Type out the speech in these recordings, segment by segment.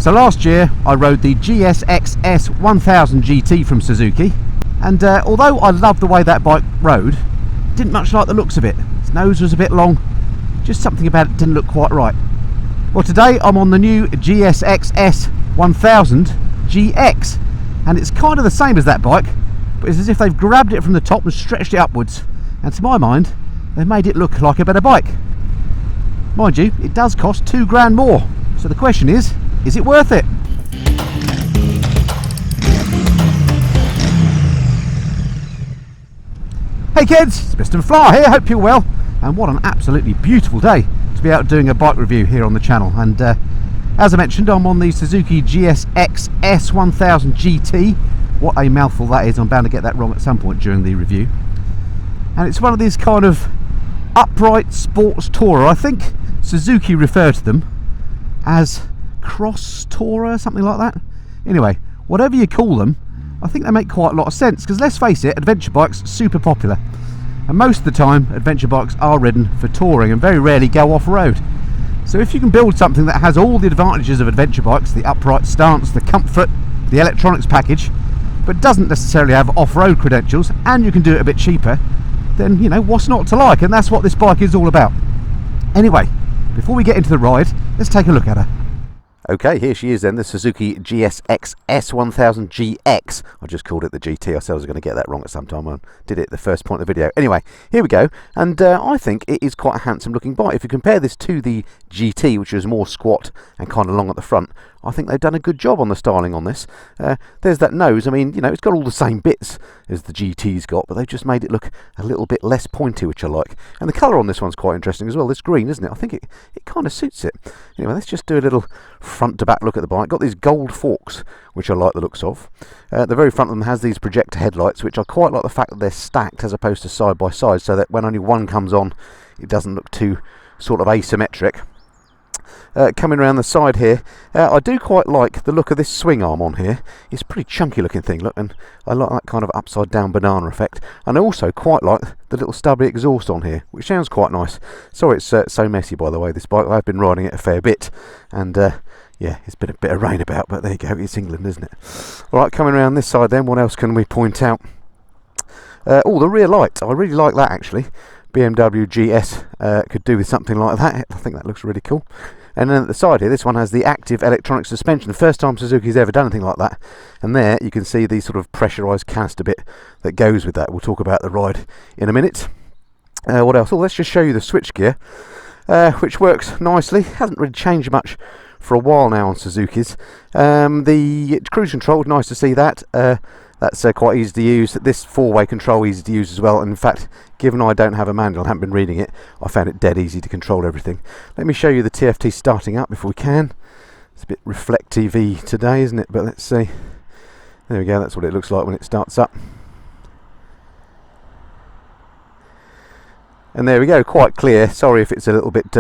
So last year I rode the GSXS S1000GT from Suzuki, and although I loved the way that bike rode, didn't much like the looks of it. Its nose was a bit long, just something about it didn't look quite right. Well, today I'm on the new GSXS S1000GX, and it's kind of the same as that bike, but it's as if they've grabbed it from the top and stretched it upwards, and to my mind they've made it look like a better bike. Mind you, it does cost £2 more, so the question is it worth it? Hey kids, it's Mr. Fly here, hope you're well, and what an absolutely beautiful day to be out doing a bike review here on the channel. And as I mentioned, I'm on the Suzuki GSXS S1000GT. What a mouthful that is, I'm bound to get that wrong at some point during the review. And it's one of these kind of upright sports tourer. I think Suzuki refer to them as cross tourer, something like that. Anyway, whatever you call them, I think they make quite a lot of sense, because let's face it, adventure bikes are super popular, and most of the time adventure bikes are ridden for touring and very rarely go off-road. So if you can build something that has all the advantages of adventure bikes, the upright stance, the comfort, the electronics package, but doesn't necessarily have off-road credentials, and you can do it a bit cheaper, then, you know, what's not to like? And that's what this bike is all about. Anyway, before we get into the ride, let's take a look at her. Okay, here she is then, the Suzuki GSXS S1000GX. I just called it the GT. I said I was going to get that wrong at some time. I did it at the first point of the video. Anyway, here we go. And I think it is quite a handsome looking bike. If you compare this to the GT, which is more squat and kind of long at the front, I think they've done a good job on the styling on this. There's that nose. I mean, you know, it's got all the same bits as the GT's got, but they've just made it look a little bit less pointy, which I like. And the colour on this one's quite interesting as well. This green, isn't it? I think it kind of suits it. Anyway, let's just do a little front to back look at the bike. Got these gold forks, which I like the looks of. The very front of them has these projector headlights, which I quite like the fact that they're stacked as opposed to side by side, so that when only one comes on, it doesn't look too sort of asymmetric. Coming around the side here, I do quite like the look of this swing arm on here. It's a pretty chunky looking thing, look, and I like that kind of upside down banana effect. And I also quite like the little stubby exhaust on here, which sounds quite nice. Sorry it's so messy, by the way, this bike. I've been riding it a fair bit, and yeah, it's been a bit of rain about, but there you go, it's England, isn't it? Alright, coming around this side then, what else can we point out? Oh, the rear light, I really like that actually. BMW GS could do with something like that. I think that looks really cool. And then at the side here, this one has the active electronic suspension. The first time Suzuki's ever done anything like that. And there you can see the sort of pressurised canister bit that goes with that. We'll talk about the ride in a minute. What else? Oh, let's just show you the switchgear, which works nicely. Hasn't really changed much for a while now on Suzuki's. The cruise control, nice to see that. That's quite easy to use. This four-way control, easy to use as well. And in fact, given I don't have a manual, I haven't been reading it, I found it dead easy to control everything. Let me show you the TFT starting up if we can. It's a bit Reflect TV today, isn't it? But let's see. There we go, that's what it looks like when it starts up. And there we go, quite clear. Sorry if it's a little bit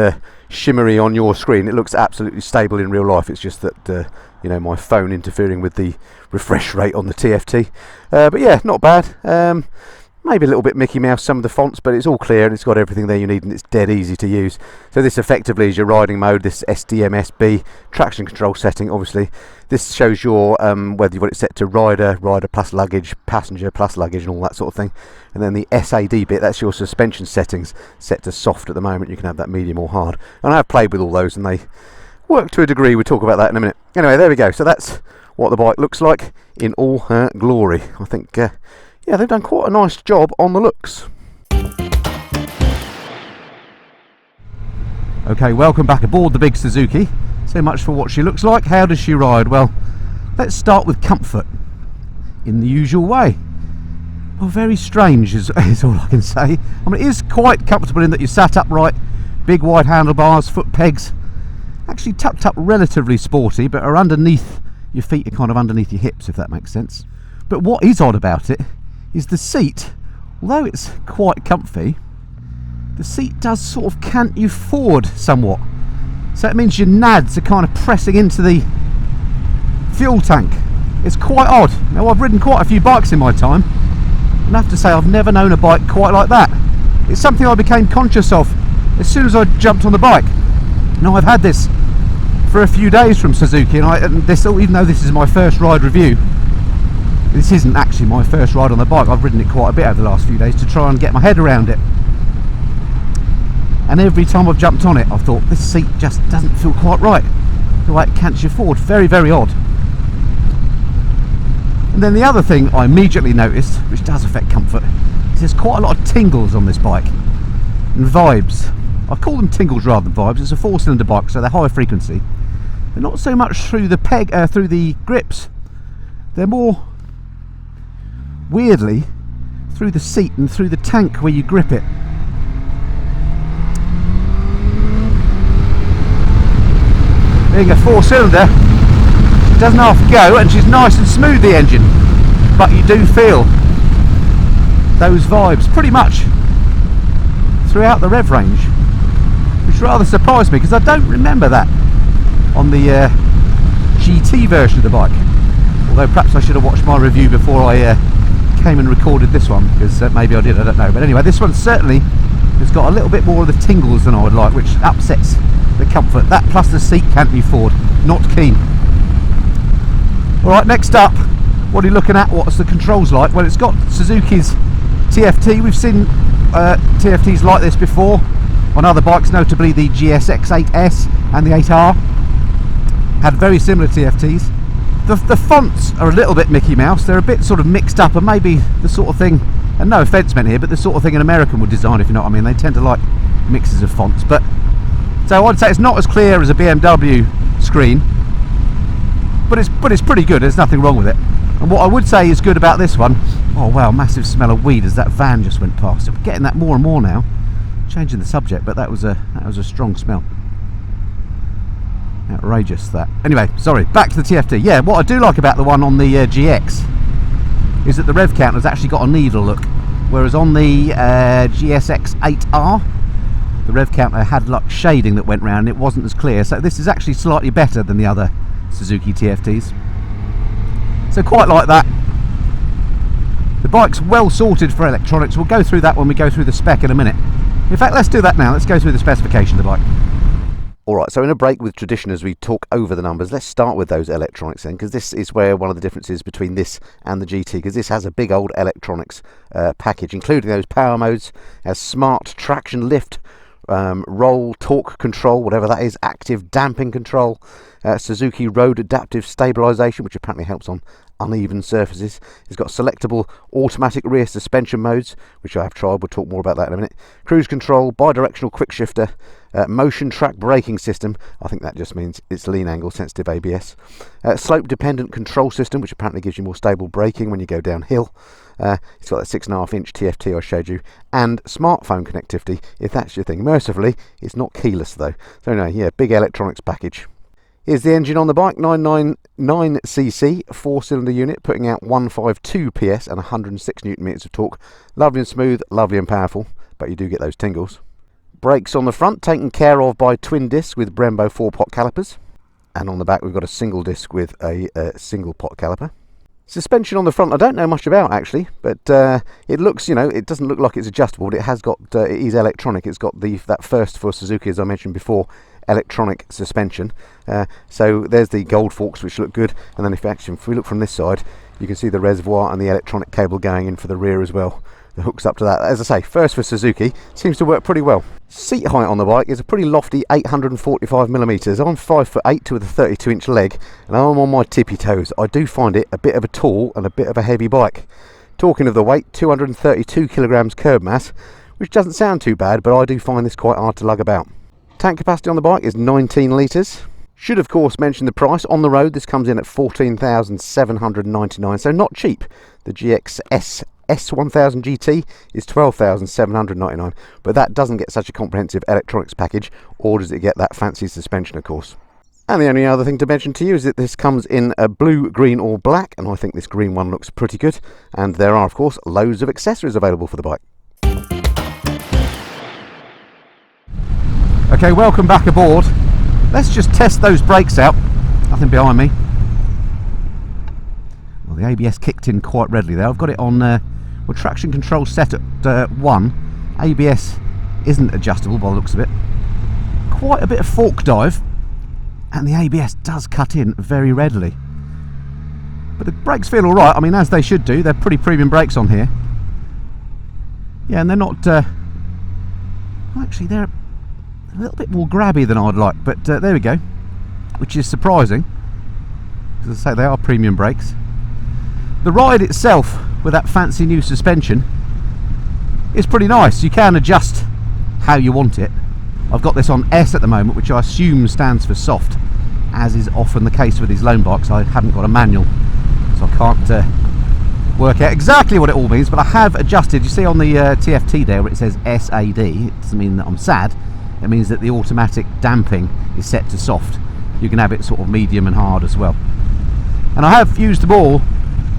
shimmery on your screen. It looks absolutely stable in real life. It's just that you know, my phone interfering with the refresh rate on the TFT. But yeah, not bad. Maybe a little bit Mickey Mouse, some of the fonts, but it's all clear and it's got everything there you need, and it's dead easy to use. So this effectively is your riding mode, this SDMSB traction control setting. Obviously this shows your whether you want it set to rider plus luggage, passenger plus luggage, and all that sort of thing. And then the SAD bit, that's your suspension settings, set to soft at the moment. You can have that medium or hard, and I've played with all those and they work to a degree. We'll talk about that in a minute. Anyway, there we go. So that's what the bike looks like in all her glory. I think yeah, they've done quite a nice job on the looks. Okay, welcome back aboard the big Suzuki. So much for what she looks like. How does she ride? Well, let's start with comfort in the usual way. Well, very strange is all I can say. I mean, it is quite comfortable in that you're sat upright, big wide handlebars, foot pegs, actually tucked up relatively sporty, but are underneath your feet, are kind of underneath your hips, if that makes sense. But what is odd about it is the seat. Although it's quite comfy, the seat does sort of cant you forward somewhat. So it means your nads are kind of pressing into the fuel tank. It's quite odd. Now, I've ridden quite a few bikes in my time, and I have to say I've never known a bike quite like that. It's something I became conscious of as soon as I jumped on the bike. Now, I've had this for a few days from Suzuki, and this, even though this is my first ride review, this isn't actually my first ride on the bike. I've ridden it quite a bit over the last few days to try and get my head around it. And every time I've jumped on it, I've thought, this seat just doesn't feel quite right. The way it cants you forward, very, very odd. And then the other thing I immediately noticed, which does affect comfort, is there's quite a lot of tingles on this bike. And vibes. I call them tingles rather than vibes. It's a 4-cylinder bike, so they're high frequency. They're not so much through the through the grips. They're more, weirdly, through the seat and through the tank where you grip it. Being a 4-cylinder, she doesn't half go, and she's nice and smooth, the engine, but you do feel those vibes pretty much throughout the rev range, which rather surprised me because I don't remember that on the GT version of the bike. Although perhaps I should have watched my review before I came and recorded this one, because maybe I did, I don't know. But anyway, this one certainly has got a little bit more of the tingles than I would like, which upsets the comfort. That plus the seat can't be forward. Not keen. Alright, next up, what are you looking at? What's the controls like? Well, it's got Suzuki's TFT. We've seen TFTs like this before on other bikes, notably the GSX S and the 8R. Had very similar TFTs. The fonts are a little bit Mickey Mouse. They're a bit sort of mixed up, and maybe the sort of thing, and no offence meant here, but the sort of thing an American would design, if you know what I mean. They tend to like mixes of fonts, but so I'd say it's not as clear as a BMW screen, but it's pretty good. There's nothing wrong with it. And what I would say is good about this one, oh wow, massive smell of weed as that van just went past. I'm getting that more and more now. Changing the subject, but that was a strong smell. Outrageous, that. Anyway, sorry, back to the TFT. Yeah, what I do like about the one on the GX is that the rev counter's actually got a needle look, whereas on the GSX 8R the rev counter had like shading that went round. It wasn't as clear, so this is actually slightly better than the other Suzuki TFTs. So quite like that. The bike's well sorted for electronics. We'll go through that when we go through the spec in a minute. In fact, let's do that now. Let's go through the specification of the bike. Alright, so in a break with tradition as we talk over the numbers, let's start with those electronics then, because this is where one of the differences between this and the GT, because this has a big old electronics package, including those power modes, as smart traction lift, roll, torque control, whatever that is, active damping control, Suzuki road adaptive stabilisation, which apparently helps on uneven surfaces. It's got selectable automatic rear suspension modes, which I have tried. We'll talk more about that in a minute. Cruise control, bi-directional quick shifter, motion track braking system. I think that just means it's lean angle sensitive ABS. Slope dependent control system, which apparently gives you more stable braking when you go downhill. It's got that 6.5-inch TFT I showed you, and smartphone connectivity if that's your thing. Mercifully, it's not keyless though. So no, yeah, big electronics package. Here's the engine on the bike, 999cc, 4-cylinder unit, putting out 152 PS and 106 Nm of torque. Lovely and smooth, lovely and powerful, but you do get those tingles. Brakes on the front, taken care of by twin discs with Brembo 4-pot calipers. And on the back we've got a single disc with a single pot caliper. Suspension on the front I don't know much about actually, but it looks, you know, it doesn't look like it's adjustable, but it has got, it is electronic. It's got that first for Suzuki, as I mentioned before, electronic suspension. So there's the gold forks, which look good, and then if we look from this side, you can see the reservoir and the electronic cable going in for the rear as well. The hooks up to that. As I say, first for Suzuki, seems to work pretty well. Seat height on the bike is a pretty lofty 845mm. I'm 5'8" with a 32-inch leg, and I'm on my tippy toes. I do find it a bit of a tall and a bit of a heavy bike. Talking of the weight, 232 kilograms curb mass, which doesn't sound too bad, but I do find this quite hard to lug about. Tank capacity on the bike is 19 litres. Should of course mention the price. On the road this comes in at $14,799, so not cheap. The GSXS S1000GT is $12,799, but that doesn't get such a comprehensive electronics package, or does it get that fancy suspension of course. And the only other thing to mention to you is that this comes in a blue, green or black, and I think this green one looks pretty good, and there are of course loads of accessories available for the bike. Okay, welcome back aboard. Let's just test those brakes out. Nothing behind me. Well, the ABS kicked in quite readily there. I've got it on well, traction control set at 1. ABS isn't adjustable by the looks of it. Quite a bit of fork dive, and the ABS does cut in very readily. But the brakes feel alright, I mean, as they should do. They're pretty premium brakes on here. Yeah, and they're not... actually, they're a little bit more grabby than I'd like, but there we go. Which is surprising. As I say, they are premium brakes. The ride itself, with that fancy new suspension, is pretty nice. You can adjust how you want it. I've got this on S at the moment, which I assume stands for soft, as is often the case with these loan bikes. I haven't got a manual, so I can't work out exactly what it all means, but I have adjusted. You see on the TFT there where it says SAD, it doesn't mean that I'm sad. It means that the automatic damping is set to soft. You can have it sort of medium and hard as well. And I have used them all,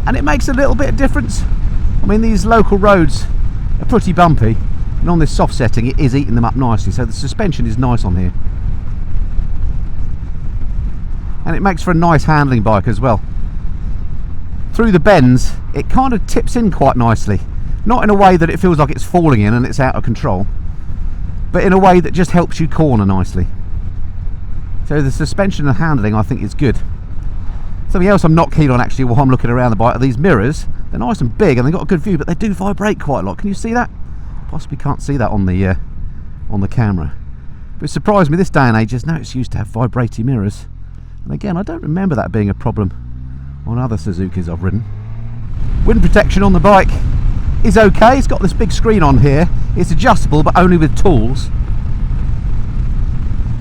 and it makes a little bit of difference. I mean, these local roads are pretty bumpy, and on this soft setting it is eating them up nicely, so the suspension is nice on here. And it makes for a nice handling bike as well. Through the bends, it kind of tips in quite nicely. Not in a way that it feels like it's falling in and it's out of control, but in a way that just helps you corner nicely. So the suspension and handling, I think, is good. Something else I'm not keen on actually while I'm looking around the bike are these mirrors. They're nice and big and they've got a good view, but they do vibrate quite a lot. Can you see that? Possibly can't see that on the camera. But it surprised me this day and age, there's no excuse to have vibrating mirrors. And again, I don't remember that being a problem on other Suzukis I've ridden. Wind protection on the bike is okay. It's got this big screen on here. It's adjustable, but only with tools.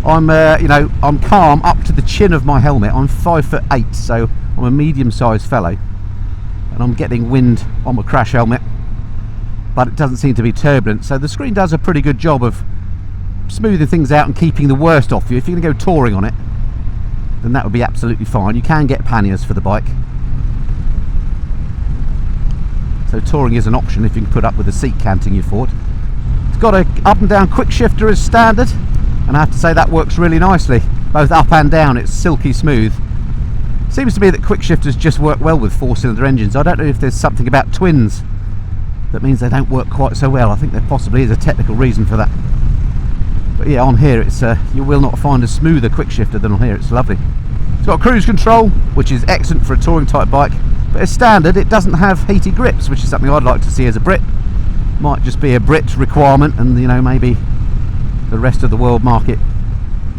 I'm, I'm calm up to the chin of my helmet. I'm 5'8", so I'm a medium-sized fellow, and I'm getting wind on my crash helmet, but it doesn't seem to be turbulent. So the screen does a pretty good job of smoothing things out and keeping the worst off you. If you're going to go touring on it, then that would be absolutely fine. You can get panniers for the bike, so touring is an option if you can put up with the seat canting you forward. It's got a up and down quick shifter as standard, and I have to say that works really nicely, both up and down. It's silky smooth. Seems to be that quick shifters just work well with 4-cylinder engines. I don't know if there's something about twins that means they don't work quite so well. I think there possibly is a technical reason for that. But yeah, on here it's you will not find a smoother quick shifter than on here. It's lovely. It's got cruise control, which is excellent for a touring type bike, but as standard it doesn't have heated grips, which is something I'd like to see as a Brit. Might just be a Brit requirement, and maybe the rest of the world market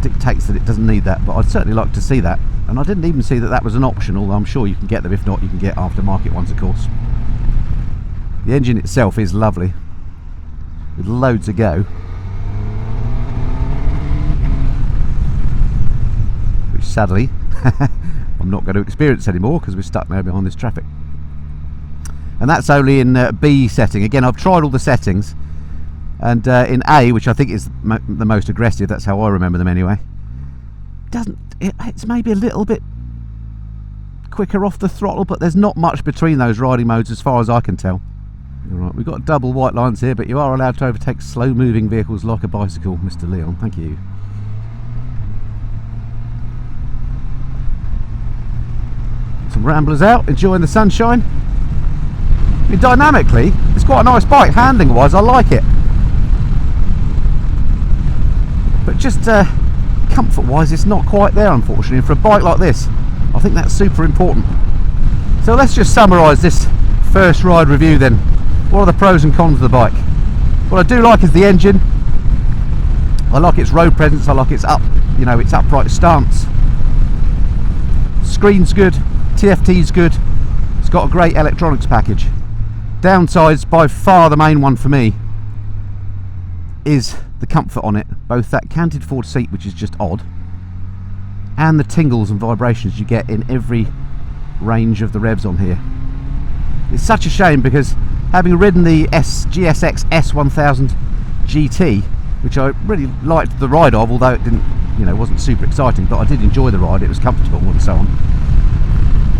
dictates that it doesn't need that, but I'd certainly like to see that. And I didn't even see that that was an option, although I'm sure you can get them. If not, you can get aftermarket ones, of course. The engine itself is lovely, with loads of go, which sadly I'm not going to experience anymore because we're stuck now behind this traffic. And that's only in B setting. Again, I've tried all the settings, and in A, which I think is the most aggressive, that's how I remember them anyway, it's maybe a little bit quicker off the throttle, but there's not much between those riding modes as far as I can tell. Alright, we've got double white lines here, but you are allowed to overtake slow moving vehicles like a bicycle, Mr. Leon, thank you. Some ramblers out, enjoying the sunshine. I mean, dynamically, it's quite a nice bike, handling wise, I like it. But just comfort wise, it's not quite there, unfortunately. And for a bike like this, I think that's super important. So let's just summarise this first ride review then. What are the pros and cons of the bike? What I do like is the engine. I like its road presence, I like its its upright stance. Screen's good, TFT's good. It's got a great electronics package. Downsides, by far the main one for me, is the comfort on it. Both that canted forward seat, which is just odd, and the tingles and vibrations you get in every range of the revs on here. It's such a shame because having ridden the GSX S1000 GT, which I really liked the ride of, although it didn't, wasn't super exciting, but I did enjoy the ride, it was comfortable and so on.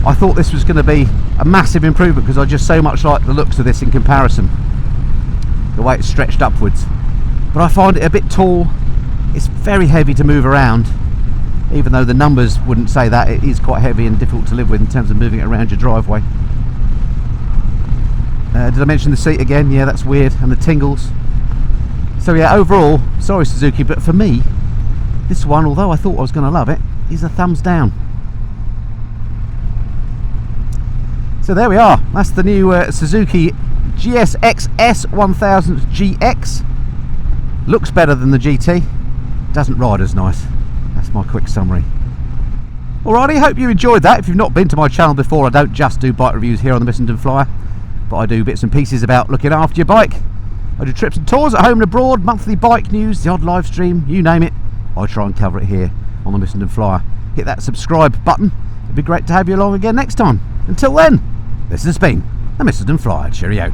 I thought this was going to be a massive improvement because I just so much like the looks of this in comparison, the way it's stretched upwards. But I find it a bit tall. It's very heavy to move around, even though the numbers wouldn't say that. It is quite heavy and difficult to live with in terms of moving it around your driveway. Did I mention the seat again? Yeah, that's weird. And the tingles. So yeah, overall, sorry Suzuki, but for me, this one, although I thought I was going to love it, is a thumbs down. So there we are. That's the new Suzuki GSXS S1000GX. Looks better than the GT. Doesn't ride as nice. That's my quick summary. Alrighty, hope you enjoyed that. If you've not been to my channel before, I don't just do bike reviews here on the Missenden Flyer, but I do bits and pieces about looking after your bike. I do trips and tours at home and abroad, monthly bike news, the odd live stream, you name it. I try and cover it here on the Missenden Flyer. Hit that subscribe button. It'd be great to have you along again next time. Until then, this has been the Missenden Flyer. Cheerio.